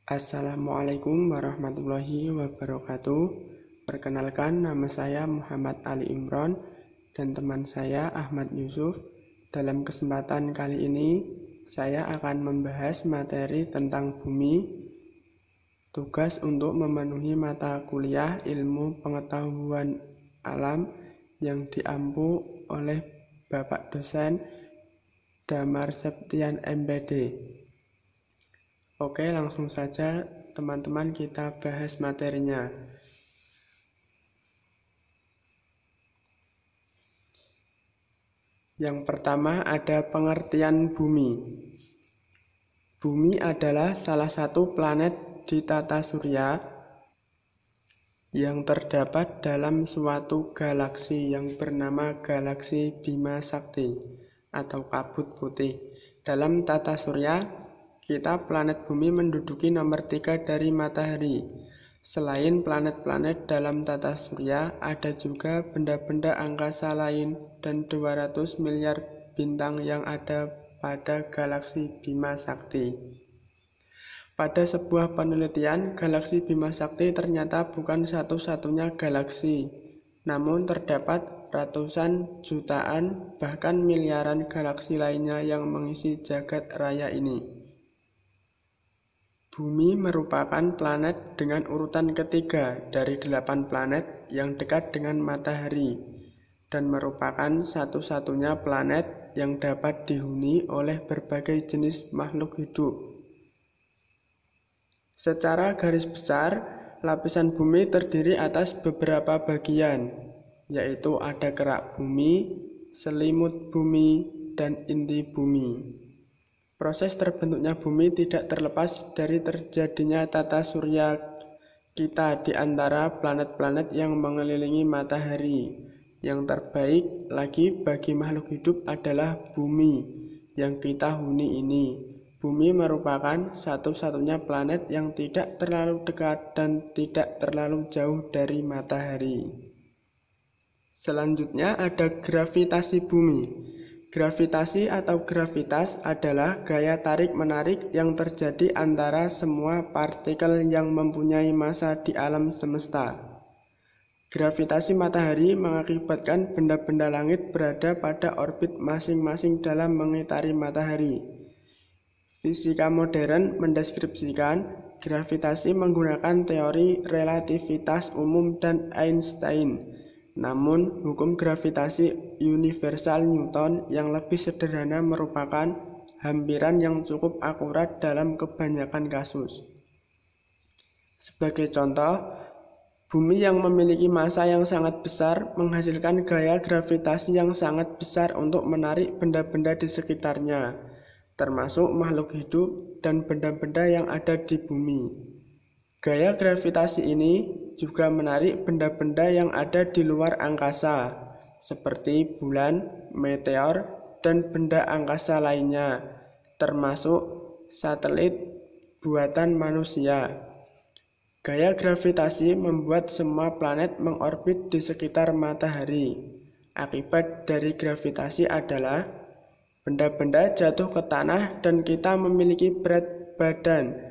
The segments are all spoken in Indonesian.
Assalamualaikum warahmatullahi wabarakatuh. Perkenalkan, nama saya Muhammad Ali Imron dan teman saya Ahmad Yusuf. Dalam kesempatan kali ini, saya akan membahas materi tentang bumi. Tugas untuk memenuhi mata kuliah ilmu pengetahuan alam yang diampu oleh Bapak dosen Damar Septian MPD. Oke, langsung saja teman-teman kita bahas materinya. Yang pertama ada pengertian bumi. Bumi adalah salah satu planet di tata surya yang terdapat dalam suatu galaksi yang bernama galaksi Bima Sakti atau kabut putih. Dalam tata surya, kita planet bumi menduduki nomor 3 dari matahari. Selain planet-planet dalam tata surya, ada juga benda-benda angkasa lain dan 200 miliar bintang yang ada pada galaksi Bima Sakti. Pada sebuah penelitian, galaksi Bima Sakti ternyata bukan satu-satunya galaksi, namun terdapat ratusan jutaan bahkan miliaran galaksi lainnya yang mengisi jagat raya ini. Bumi merupakan planet dengan urutan ketiga dari 8 planet yang dekat dengan matahari dan merupakan satu-satunya planet yang dapat dihuni oleh berbagai jenis makhluk hidup. Secara garis besar, lapisan bumi terdiri atas beberapa bagian, yaitu ada kerak bumi, selimut bumi, dan inti bumi. Proses terbentuknya bumi tidak terlepas dari terjadinya tata surya kita di antara planet-planet yang mengelilingi matahari. Yang terbaik lagi bagi makhluk hidup adalah bumi yang kita huni ini. Bumi merupakan satu-satunya planet yang tidak terlalu dekat dan tidak terlalu jauh dari matahari. Selanjutnya ada gravitasi bumi. Gravitasi atau gravitas adalah gaya tarik-menarik yang terjadi antara semua partikel yang mempunyai massa di alam semesta. Gravitasi matahari mengakibatkan benda-benda langit berada pada orbit masing-masing dalam mengitari matahari. Fisika modern mendeskripsikan gravitasi menggunakan teori relativitas umum dan Einstein. Namun, hukum gravitasi universal Newton yang lebih sederhana merupakan hampiran yang cukup akurat dalam kebanyakan kasus. Sebagai contoh, bumi yang memiliki massa yang sangat besar menghasilkan gaya gravitasi yang sangat besar untuk menarik benda-benda di sekitarnya, termasuk makhluk hidup dan benda-benda yang ada di bumi. Gaya gravitasi ini juga menarik benda-benda yang ada di luar angkasa, seperti bulan, meteor, dan benda angkasa lainnya, termasuk satelit buatan manusia. Gaya gravitasi membuat semua planet mengorbit di sekitar matahari. Akibat dari gravitasi adalah benda-benda jatuh ke tanah dan kita memiliki berat badan.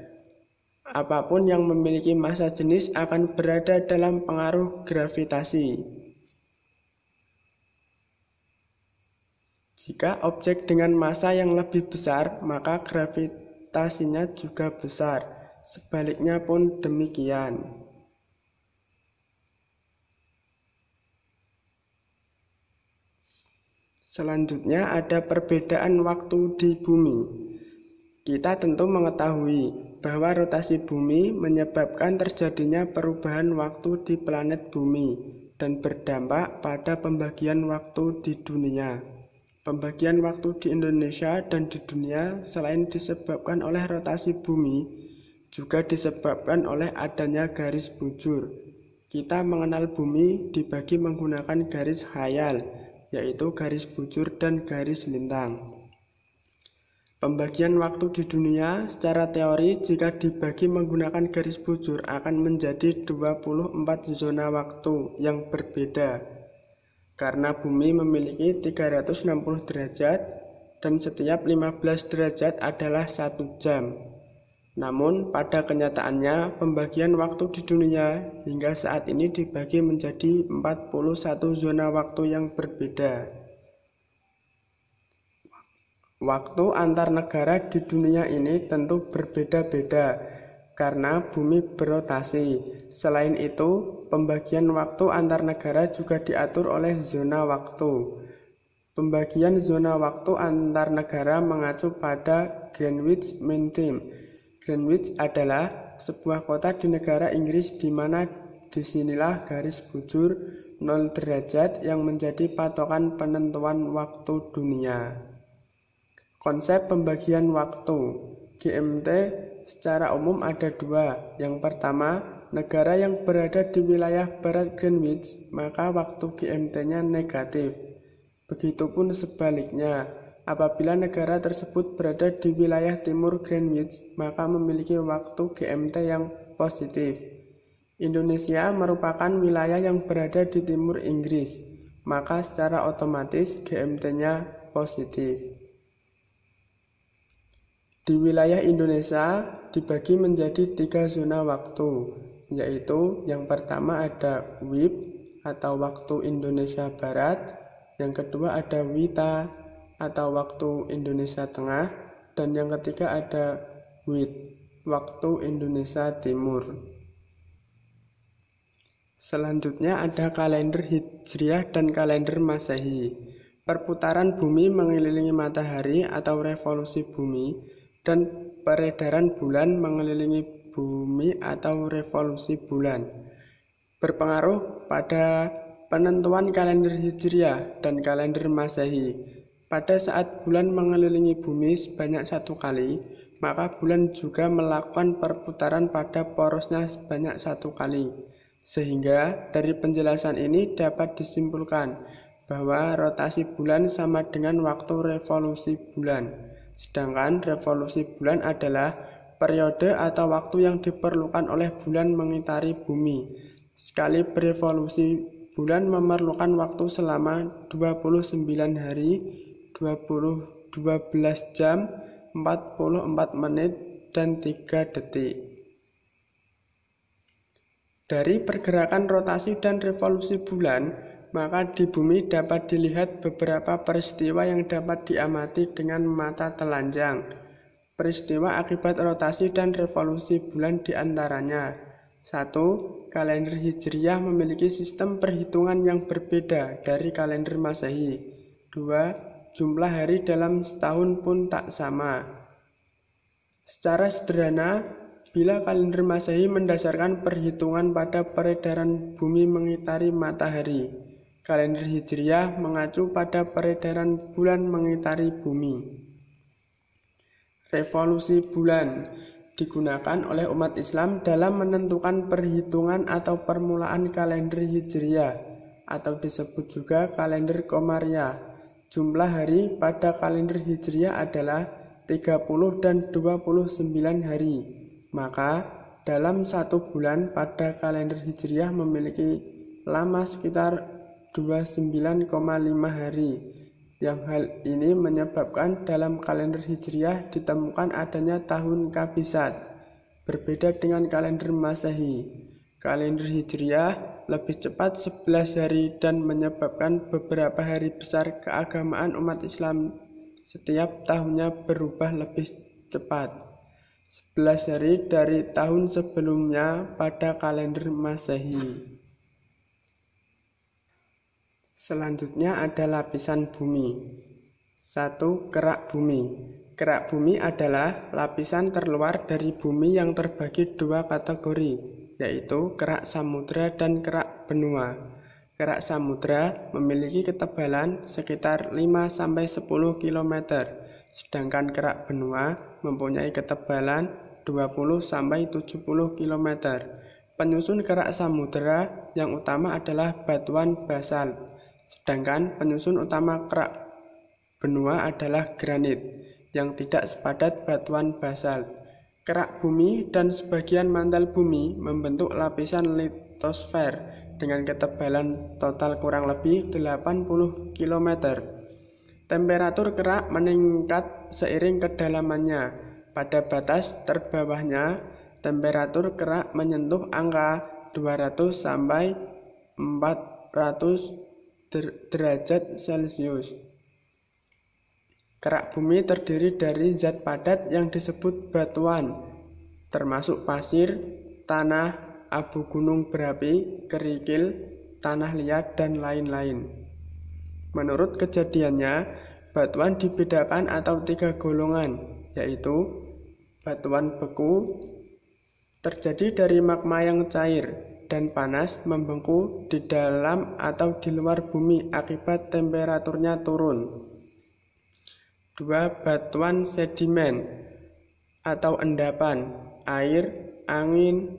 Apapun yang memiliki massa jenis akan berada dalam pengaruh gravitasi. Jika objek dengan massa yang lebih besar, maka gravitasinya juga besar. Sebaliknya pun demikian. Selanjutnya ada perbedaan waktu di bumi. Kita tentu mengetahui bahwa rotasi bumi menyebabkan terjadinya perubahan waktu di planet bumi dan berdampak pada pembagian waktu di dunia. Pembagian waktu di Indonesia dan di dunia selain disebabkan oleh rotasi bumi, juga disebabkan oleh adanya garis bujur. Kita mengenal bumi dibagi menggunakan garis khayal, yaitu garis bujur dan garis lintang. Pembagian waktu di dunia secara teori jika dibagi menggunakan garis bujur akan menjadi 24 zona waktu yang berbeda. Karena bumi memiliki 360 derajat dan setiap 15 derajat adalah 1 jam. Namun, pada kenyataannya, pembagian waktu di dunia hingga saat ini dibagi menjadi 41 zona waktu yang berbeda. Waktu antar negara di dunia ini tentu berbeda-beda karena bumi berrotasi. Selain itu, pembagian waktu antar negara juga diatur oleh zona waktu. Pembagian zona waktu antar negara mengacu pada Greenwich Mean Time. Greenwich adalah sebuah kota di negara Inggris di mana disinilah garis bujur 0 derajat yang menjadi patokan penentuan waktu dunia. Konsep pembagian waktu GMT secara umum ada dua. Yang pertama, negara yang berada di wilayah barat Greenwich, maka waktu GMT-nya negatif. Begitupun sebaliknya, apabila negara tersebut berada di wilayah timur Greenwich, maka memiliki waktu GMT yang positif. Indonesia merupakan wilayah yang berada di timur Inggris, maka secara otomatis GMT-nya positif. Di wilayah Indonesia dibagi menjadi 3 zona waktu, yaitu yang pertama ada WIB atau waktu Indonesia Barat, yang kedua ada WITA atau waktu Indonesia Tengah, dan yang ketiga ada WIT, waktu Indonesia Timur. Selanjutnya ada kalender Hijriah dan kalender Masehi. Perputaran bumi mengelilingi matahari atau revolusi bumi, dan peredaran bulan mengelilingi bumi atau revolusi bulan berpengaruh pada penentuan kalender Hijriah dan kalender Masehi. Pada saat bulan mengelilingi bumi sebanyak 1 kali, maka bulan juga melakukan perputaran pada porosnya sebanyak 1 kali. Sehingga dari penjelasan ini dapat disimpulkan bahwa rotasi bulan sama dengan waktu revolusi bulan. Sedangkan revolusi bulan adalah periode atau waktu yang diperlukan oleh bulan mengitari bumi. Sekali berevolusi, bulan memerlukan waktu selama 29 hari, 12 jam, 44 menit, dan 3 detik. Dari pergerakan rotasi dan revolusi bulan, maka di bumi dapat dilihat beberapa peristiwa yang dapat diamati dengan mata telanjang. Peristiwa akibat rotasi dan revolusi bulan diantaranya: 1. Kalender Hijriah memiliki sistem perhitungan yang berbeda dari kalender Masehi. 2. Jumlah hari dalam setahun pun tak sama. Secara sederhana, bila kalender Masehi mendasarkan perhitungan pada peredaran bumi mengitari matahari, kalender Hijriah mengacu pada peredaran bulan mengitari bumi. Revolusi bulan digunakan oleh umat Islam dalam menentukan perhitungan atau permulaan kalender Hijriah, atau disebut juga kalender Komariah. Jumlah hari pada kalender Hijriah adalah 30 dan 29 hari. Maka dalam 1 bulan pada kalender Hijriah memiliki lama sekitar 29,5 hari. Yang hal ini menyebabkan dalam kalender Hijriah ditemukan adanya tahun kabisat, berbeda dengan kalender Masehi. Kalender Hijriah lebih cepat 11 hari dan menyebabkan beberapa hari besar keagamaan umat Islam setiap tahunnya berubah lebih cepat, 11 hari dari tahun sebelumnya pada kalender Masehi. Selanjutnya ada lapisan bumi. 1. Kerak bumi. Kerak bumi adalah lapisan terluar dari bumi yang terbagi 2 kategori, yaitu kerak samudra dan kerak benua. Kerak samudra memiliki ketebalan sekitar 5-10 km, sedangkan kerak benua mempunyai ketebalan 20-70 km. Penyusun kerak samudra yang utama adalah batuan basalt, sedangkan penyusun utama kerak benua adalah granit yang tidak sepadat batuan basalt. Kerak bumi dan sebagian mantel bumi membentuk lapisan litosfer dengan ketebalan total kurang lebih 80 km. Temperatur kerak meningkat seiring kedalamannya. Pada batas terbawahnya, temperatur kerak menyentuh angka 200 sampai 400 derajat Celcius. Kerak bumi terdiri dari zat padat yang disebut batuan, termasuk pasir, tanah, abu gunung berapi, kerikil, tanah liat, dan lain-lain. Menurut kejadiannya, batuan dibedakan atau 3 golongan, yaitu batuan beku, terjadi dari magma yang cair dan panas membengku di dalam atau di luar bumi akibat temperaturnya turun. 2. Batuan sedimen atau endapan, air, angin,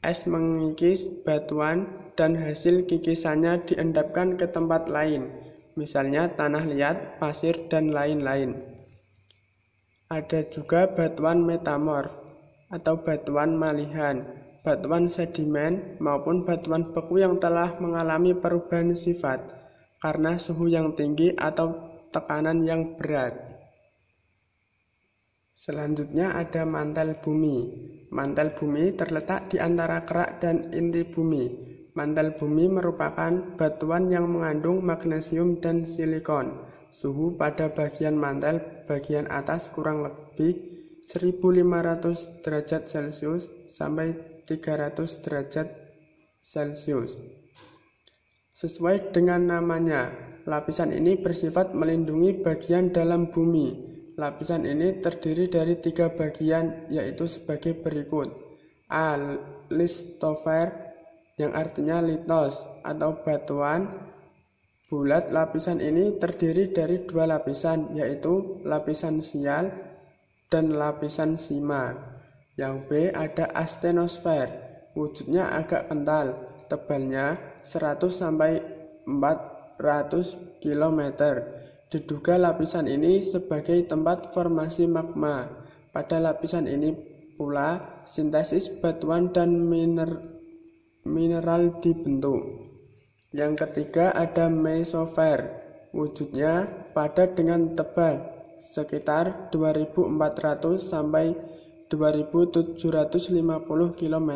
es mengikis batuan dan hasil kikisannya diendapkan ke tempat lain, misalnya tanah liat, pasir, dan lain-lain. Ada juga batuan metamorf atau batuan malihan, batuan sedimen maupun batuan beku yang telah mengalami perubahan sifat karena suhu yang tinggi atau tekanan yang berat. Selanjutnya ada mantel bumi. Mantel bumi terletak di antara kerak dan inti bumi. Mantel bumi merupakan batuan yang mengandung magnesium dan silikon. Suhu pada bagian mantel bagian atas kurang lebih 1500 derajat Celcius sampai 300 derajat Celcius. Sesuai dengan namanya, lapisan ini bersifat melindungi bagian dalam bumi. Lapisan ini terdiri dari 3 bagian, yaitu sebagai berikut. A. Lithosfer, yang artinya litos atau batuan bulat. Lapisan ini terdiri dari 2 lapisan, yaitu lapisan sial dan lapisan sima. Yang B ada astenosfer, wujudnya agak kental, tebalnya 100 sampai 400 km. Diduga lapisan ini sebagai tempat formasi magma. Pada lapisan ini pula sintesis batuan dan mineral dibentuk. Yang ketiga ada mesosfer, wujudnya padat dengan tebal, sekitar 2400 sampai 2750 km,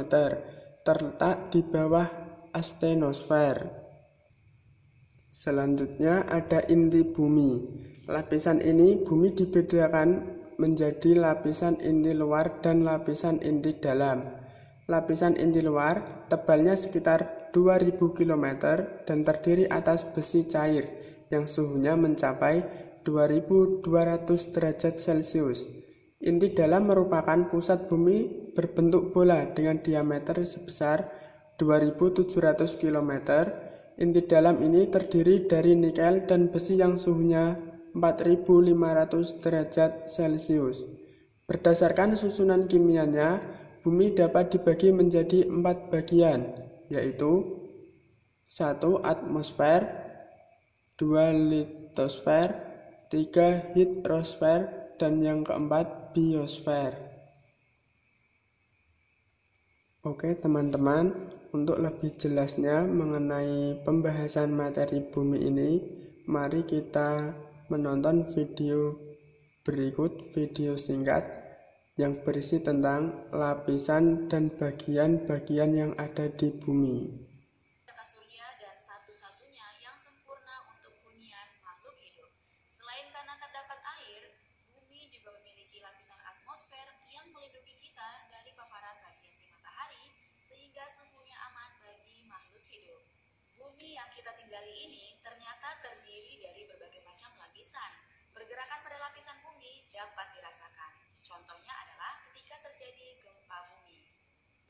terletak di bawah astenosfer. Selanjutnya ada inti bumi. Lapisan ini bumi dibedakan menjadi lapisan inti luar dan lapisan inti dalam. Lapisan inti luar tebalnya sekitar 2000 km dan terdiri atas besi cair yang suhunya mencapai 2200 derajat Celcius. Inti dalam merupakan pusat bumi berbentuk bola dengan diameter sebesar 2700 km. Inti dalam ini terdiri dari nikel dan besi yang suhunya 4500 derajat Celcius. Berdasarkan susunan kimianya, bumi dapat dibagi menjadi 4 bagian, yaitu 1. Atmosfer, 2. litosfer, 3. hidrosfer, dan yang keempat biosfer. Oke teman-teman, untuk lebih jelasnya mengenai pembahasan materi bumi ini, mari kita menonton video berikut, video singkat yang berisi tentang lapisan dan bagian-bagian yang ada di bumi. Surya dan satu-satunya yang sempurna untuk hunian makhluk hidup. Selain karena terdapat air, bumi juga memiliki lapisan atmosfer yang melindungi kita dari paparan radiasi matahari sehingga suhunya aman bagi makhluk hidup. Bumi yang kita tinggali ini ternyata terdiri dari berbagai macam lapisan. Pergerakan pada lapisan bumi dapat dirasakan. Contohnya adalah ketika terjadi gempa bumi.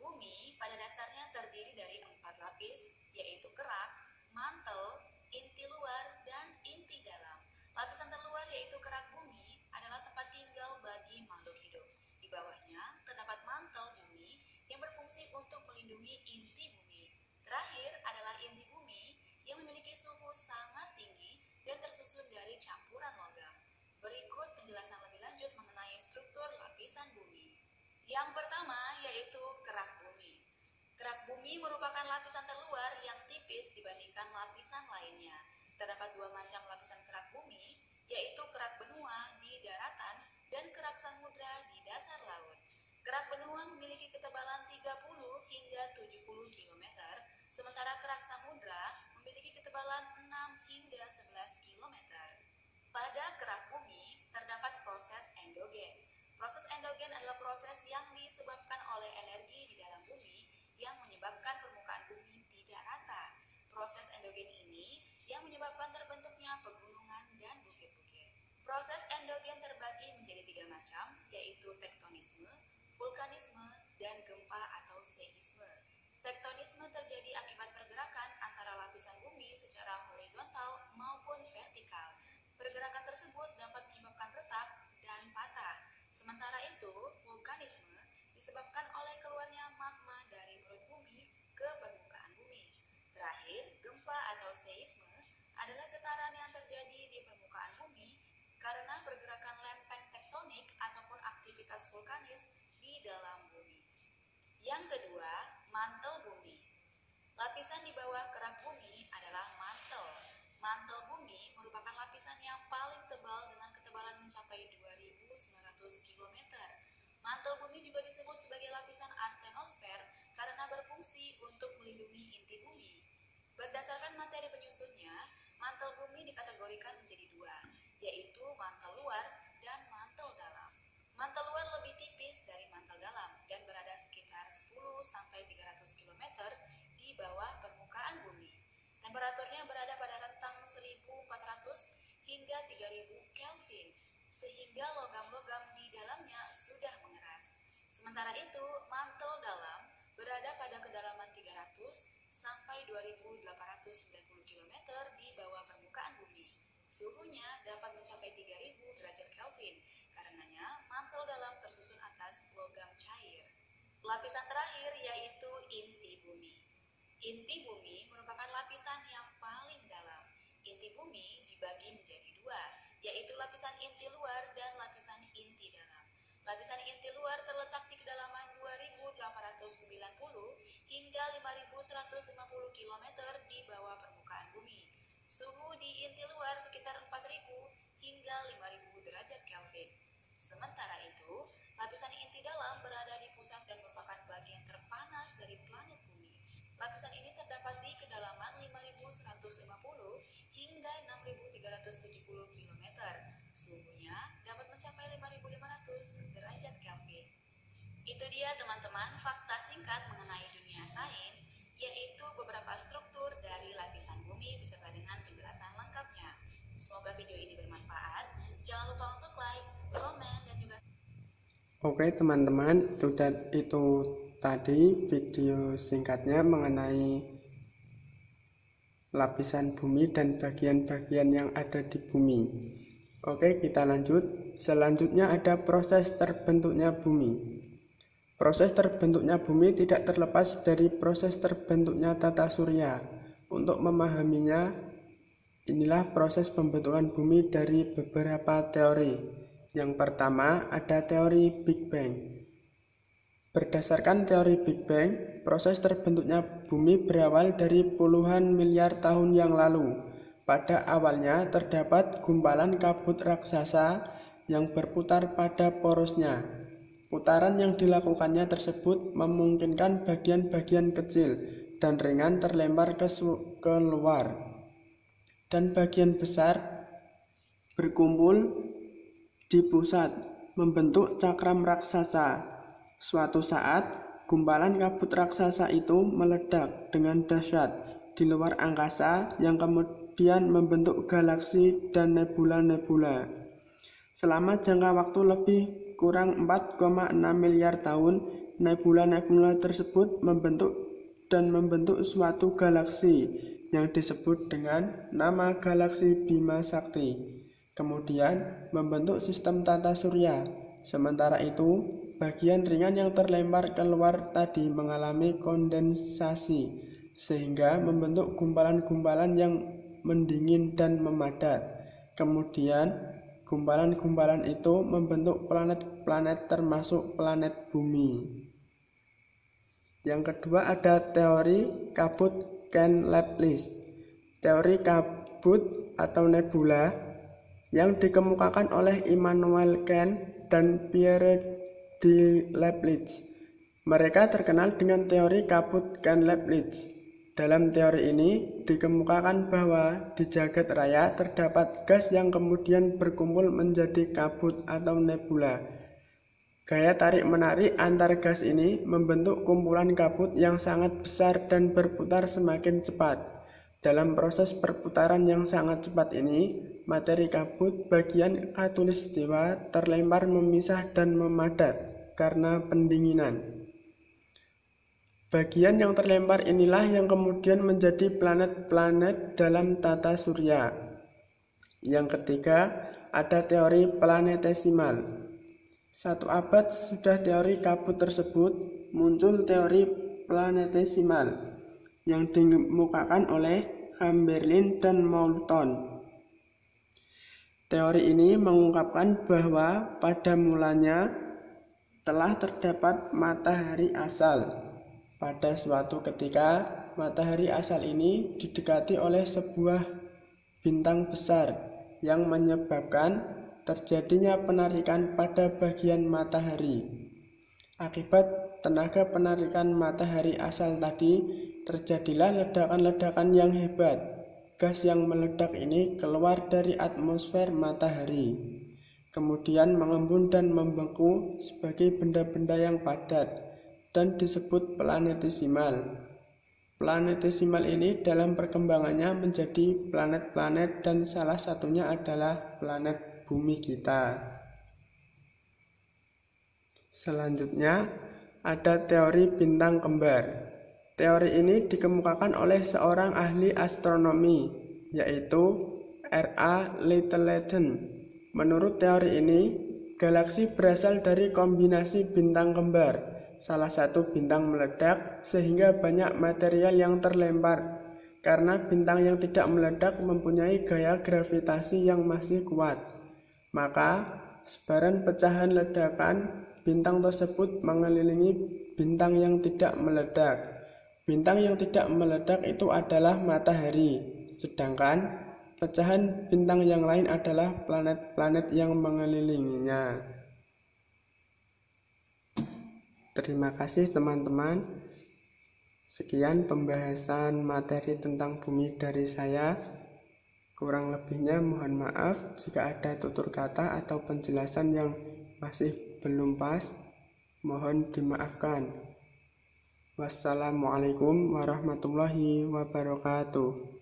Bumi pada dasarnya terdiri dari 4 lapis, yaitu kerak, mantel, inti luar, dan inti dalam. Lapisan terluar yaitu kerak bumi adalah tempat tinggal bagi makhluk hidup. Di bawahnya terdapat mantel bumi yang berfungsi untuk melindungi inti bumi. Terakhir adalah inti bumi yang memiliki suhu sangat tinggi dan tersusun dari campuran logam. Berikut penjelasan lebih lanjut mengenai struktur lapisan bumi. Yang pertama yaitu kerak bumi. Kerak bumi merupakan lapisan terluar yang tipis dibandingkan lapisan lainnya. Terdapat 2 macam lapisan kerak bumi, yaitu kerak benua di daratan dan kerak samudra di dasar laut. Kerak benua memiliki ketebalan 30 hingga 70 km, sementara kerak samudra memiliki ketebalan 6 hingga 11 km. Pada kerak bumi terdapat proses endogen. Proses endogen adalah proses yang disebabkan oleh energi di dalam bumi yang menyebabkan permukaan bumi tidak rata. Proses endogen ini yang menyebabkan terbentuknya pegunungan dan bukit-bukit. Proses endogen terbagi menjadi 3 macam, yaitu tektonisme, vulkanisme, dan gempa atau seisme. Tektonisme terjadi akibat pergerakan antara lapisan bumi secara horizontal maupun vertikal. Pergerakan tersebut dapat menyebabkan retak dan patah. Sementara itu, vulkanisme disebabkan oleh keluarnya magma dari perut bumi ke permukaan bumi. Terakhir, gempa atau seisme adalah getaran yang terjadi di permukaan bumi karena pergerakan lempeng tektonik ataupun aktivitas vulkanis di dalam bumi. Yang kedua, mantel bumi. Lapisan di bawah kerak bumi adalah mantel. Mantel bumi merupakan lapisan yang paling tebal dengan ketebalan mencapai 2.900 km. Mantel bumi juga disebut sebagai lapisan astenosfer karena berfungsi untuk melindungi inti bumi. Berdasarkan materi penyusunnya, mantel bumi dikategorikan menjadi 2, yaitu mantel luar dan mantel dalam. Mantel luar lebih tipis dari mantel dalam dan berada sekitar 10-300 km di bawah permukaan bumi. Temperaturnya berada pada rentang 1400 hingga 3000 Kelvin, sehingga logam-logam di dalamnya sudah mengeras. Sementara itu, mantel dalam berada pada kedalaman 300 sampai 2890 km di bawah permukaan bumi. Suhunya dapat mencapai 3000 derajat Kelvin, karenanya mantel dalam tersusun atas logam cair. Lapisan terakhir yaitu inti bumi. Inti bumi merupakan lapisan yang paling dalam. Inti bumi dibagi menjadi 2, yaitu lapisan inti luar dan lapisan inti dalam. Lapisan inti luar terletak di kedalaman 2.890 hingga 5.150 km di bawah permukaan bumi. Suhu di inti luar sekitar 4.000 hingga 5.000 derajat Kelvin. Sementara itu, lapisan inti dalam berada di pusat dan merupakan bagian terpanas dari planet bumi. Lapisan ini terdapat di kedalaman 5.150 hingga 6.370 km. Suhunya dapat mencapai 5.500 derajat Kelvin. Itu dia teman-teman fakta singkat mengenai dunia sains, yaitu beberapa struktur dari lapisan bumi beserta dengan penjelasan lengkapnya. Semoga video ini bermanfaat. Jangan lupa untuk like, komen, dan juga... Oke teman-teman, itu tadi video singkatnya mengenai lapisan bumi dan bagian-bagian yang ada di bumi. Oke, kita lanjut. Selanjutnya ada proses terbentuknya bumi. Proses terbentuknya bumi tidak terlepas dari proses terbentuknya tata surya. Untuk memahaminya, inilah proses pembentukan bumi dari beberapa teori. Yang pertama ada teori Big Bang. Berdasarkan teori Big Bang, proses terbentuknya bumi berawal dari puluhan miliar tahun yang lalu. Pada awalnya terdapat gumpalan kabut raksasa yang berputar pada porosnya. Putaran yang dilakukannya tersebut memungkinkan bagian-bagian kecil dan ringan terlempar keluar, dan bagian besar berkumpul di pusat, membentuk cakram raksasa. Suatu saat, gumpalan kabut raksasa itu meledak dengan dahsyat di luar angkasa yang kemudian membentuk galaksi dan nebula-nebula. Selama jangka waktu lebih kurang 4,6 miliar tahun, nebula-nebula tersebut membentuk suatu galaksi yang disebut dengan nama galaksi Bima Sakti. Kemudian membentuk sistem tata surya. Sementara itu, bagian ringan yang terlempar keluar tadi mengalami kondensasi, sehingga membentuk gumpalan-gumpalan yang mendingin dan memadat. Kemudian, gumpalan-gumpalan itu membentuk planet-planet termasuk planet bumi. Yang kedua ada teori kabut-Kane-Laplace. Teori kabut atau nebula yang dikemukakan oleh Immanuel Kane dan Pierre de Leibniz. Mereka terkenal dengan teori Kaput-Kann-Leibniz. Dalam teori ini dikemukakan bahwa di jagat raya terdapat gas yang kemudian berkumpul menjadi kabut atau nebula. Gaya tarik-menarik antar gas ini membentuk kumpulan kabut yang sangat besar dan berputar semakin cepat. Dalam proses perputaran yang sangat cepat ini, materi kabut bagian khatulistiwa terlempar memisah dan memadat karena pendinginan. Bagian yang terlempar inilah yang kemudian menjadi planet-planet dalam tata surya. Yang ketiga, ada teori planetesimal. 1 abad sesudah teori kabut tersebut, muncul teori planetesimal yang dikemukakan oleh Chamberlin dan Moulton. Teori ini mengungkapkan bahwa pada mulanya telah terdapat matahari asal. Pada suatu ketika, matahari asal ini didekati oleh sebuah bintang besar yang menyebabkan terjadinya penarikan pada bagian matahari. Akibat tenaga penarikan matahari asal tadi, terjadilah ledakan-ledakan yang hebat. Gas yang meledak ini keluar dari atmosfer matahari, kemudian mengembun dan membeku sebagai benda-benda yang padat, dan disebut planetesimal. Planetesimal ini dalam perkembangannya menjadi planet-planet dan salah satunya adalah planet bumi kita. Selanjutnya ada teori bintang kembar. Teori ini dikemukakan oleh seorang ahli astronomi, yaitu R.A. Littleton. Menurut teori ini, galaksi berasal dari kombinasi bintang kembar. Salah satu bintang meledak sehingga banyak material yang terlempar, karena bintang yang tidak meledak mempunyai gaya gravitasi yang masih kuat. Maka sebaran pecahan ledakan bintang tersebut mengelilingi bintang yang tidak meledak. Bintang yang tidak meledak itu adalah matahari, sedangkan pecahan bintang yang lain adalah planet-planet yang mengelilinginya. Terima kasih teman-teman. Sekian pembahasan materi tentang bumi dari saya. Kurang lebihnya mohon maaf jika ada tutur kata atau penjelasan yang masih belum pas. Mohon dimaafkan. Wassalamualaikum warahmatullahi wabarakatuh.